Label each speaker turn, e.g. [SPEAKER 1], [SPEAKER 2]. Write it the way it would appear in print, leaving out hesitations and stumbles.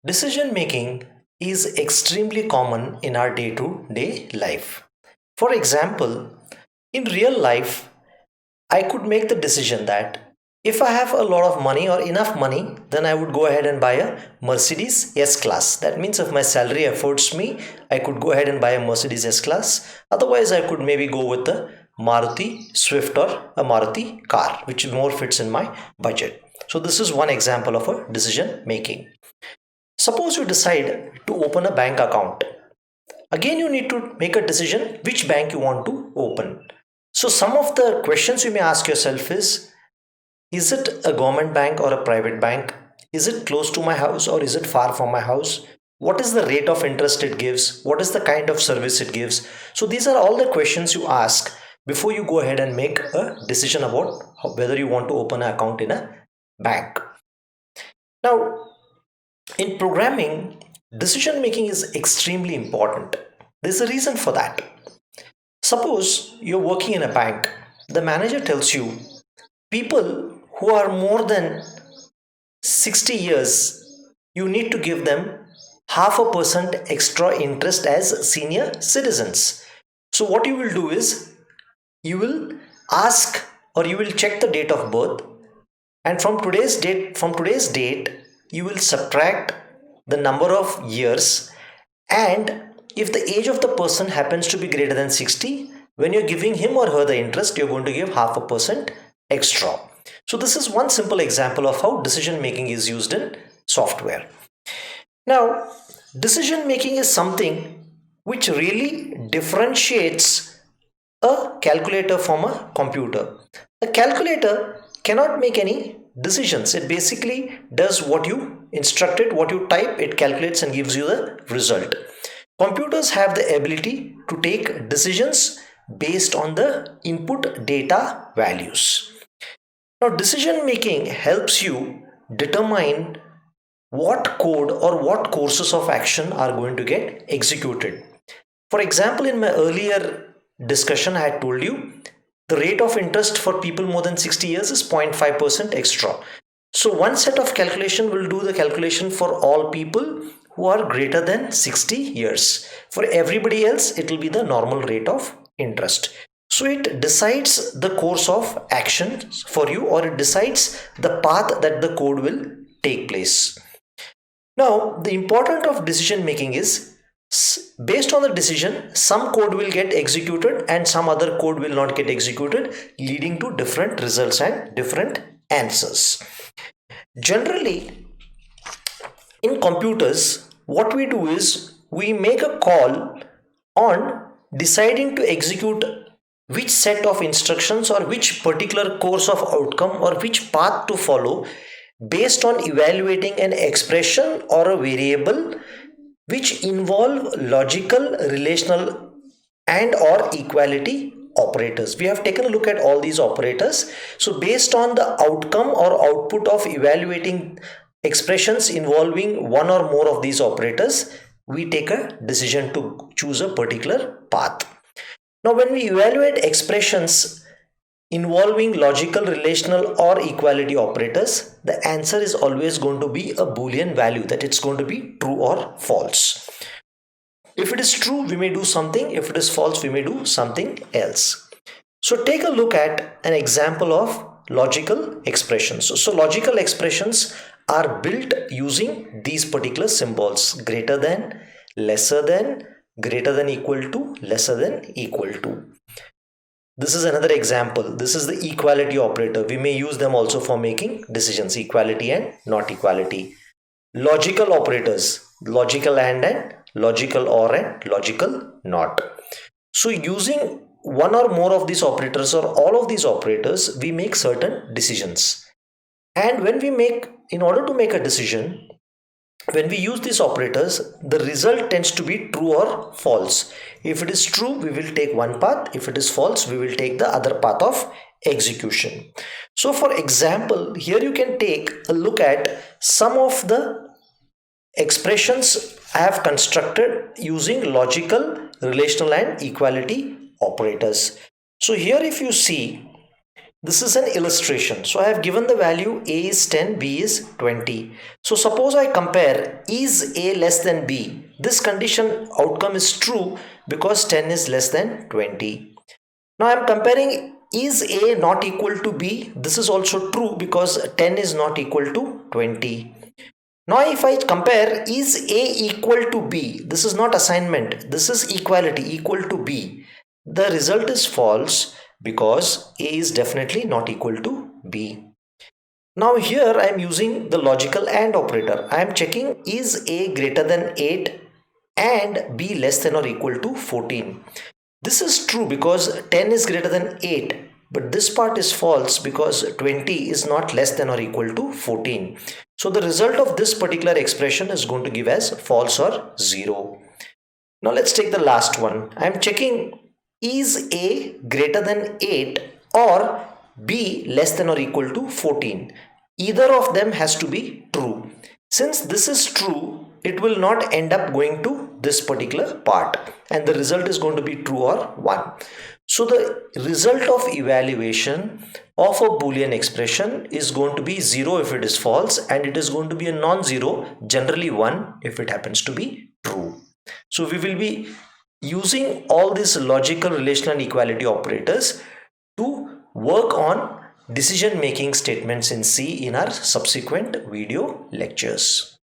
[SPEAKER 1] Decision making is extremely common in our day to day life. For example, in real life, I could make the decision that if I have a lot of money or enough money, then I would go ahead and buy a Mercedes S Class. That means if my salary affords me, I could go ahead and buy a Mercedes S Class. Otherwise, I could maybe go with the Maruti Swift or a Maruti car, which more fits in my budget. So, this is one example of a decision making. Suppose you decide to open a bank account. Again, you need to make a decision which bank you want to open. So, some of the questions you may ask yourself is it a government bank or a private bank? Is it close to my house or is it far from my house? What is the rate of interest it gives? What is the kind of service it gives? So, these are all the questions you ask before you go ahead and make a decision about whether you want to open an account in a bank. Now, in programming, decision making is extremely important. There's a reason for that. Suppose you're working in a bank, the manager tells you people who are more than 60 years, you need to give them half a percent extra interest as senior citizens. So, what you will do is you will ask or you will check the date of birth, and from today's date you will subtract the number of years, and if the age of the person happens to be greater than 60, when you're giving him or her the interest, you're going to give half a percent extra. So this is one simple example of how decision making is used in software. Now, decision making is something which really differentiates a calculator from a computer. A calculator cannot make any decisions. It basically does what you instruct it, what you type, it calculates and gives you the result. Computers have the ability to take decisions based on the input data values. Now, decision making helps you determine what code or what courses of action are going to get executed. For example, in my earlier discussion, I had told you the rate of interest for people more than 60 years is 0.5% extra. So, one set of calculation will do the calculation for all people who are greater than 60 years. For everybody else, it will be the normal rate of interest. So, it decides the course of action for you, or it decides the path that the code will take place. Now, the importance of decision making is based on the decision, some code will get executed and some other code will not get executed, leading to different results and different answers. Generally, in computers, what we do is we make a call on deciding to execute which set of instructions or which particular course of outcome or which path to follow based on evaluating an expression or a variable which involve logical, relational, and or equality operators. We have taken a look at all these operators. So based on the outcome or output of evaluating expressions involving one or more of these operators, we take a decision to choose a particular path. Now, when we evaluate expressions involving logical, relational, or equality operators, the answer is always going to be a Boolean value, that it's going to be true or false. If it is true, we may do something. If it is false, we may do something else. So take a look at an example of logical expressions. So logical expressions are built using these particular symbols: greater than, lesser than, greater than equal to, lesser than equal to. This is another example. This is the equality operator. We may use them also for making decisions: equality and not equality. Logical operators: logical and logical or and logical not. So using one or more of these operators or all of these operators, we make certain decisions. And in order to make a decision, when we use these operators, the result tends to be true or false. If it is true, we will take one path. If it is false, we will take the other path of execution. So for example, here you can take a look at some of the expressions I have constructed using logical, relational, and equality operators. So here if you see, This is an illustration. So I have given the value A is 10, B is 20. So suppose I compare, is A less than B? This condition outcome is true because 10 is less than 20. Now I am comparing, is A not equal to B? This is also true because 10 is not equal to 20. Now if I compare, is A equal to B? This is not assignment, this is equality, equal to B. The result is false because A is definitely not equal to B. Now here I am using the logical AND operator. I am checking, is A greater than 8 and B less than or equal to 14. This is true because 10 is greater than 8, but this part is false because 20 is not less than or equal to 14. So the result of this particular expression is going to give as false or 0. Now let's take the last one. I am checking, is A greater than 8 or B less than or equal to 14. Either of them has to be true. Since this is true, it will not end up going to this particular part and the result is going to be true or 1. So the result of evaluation of a Boolean expression is going to be 0 if it is false, and it is going to be a non-zero, generally 1 if it happens to be true. So we will be using all these logical, relational, and equality operators to work on decision making statements in C in our subsequent video lectures.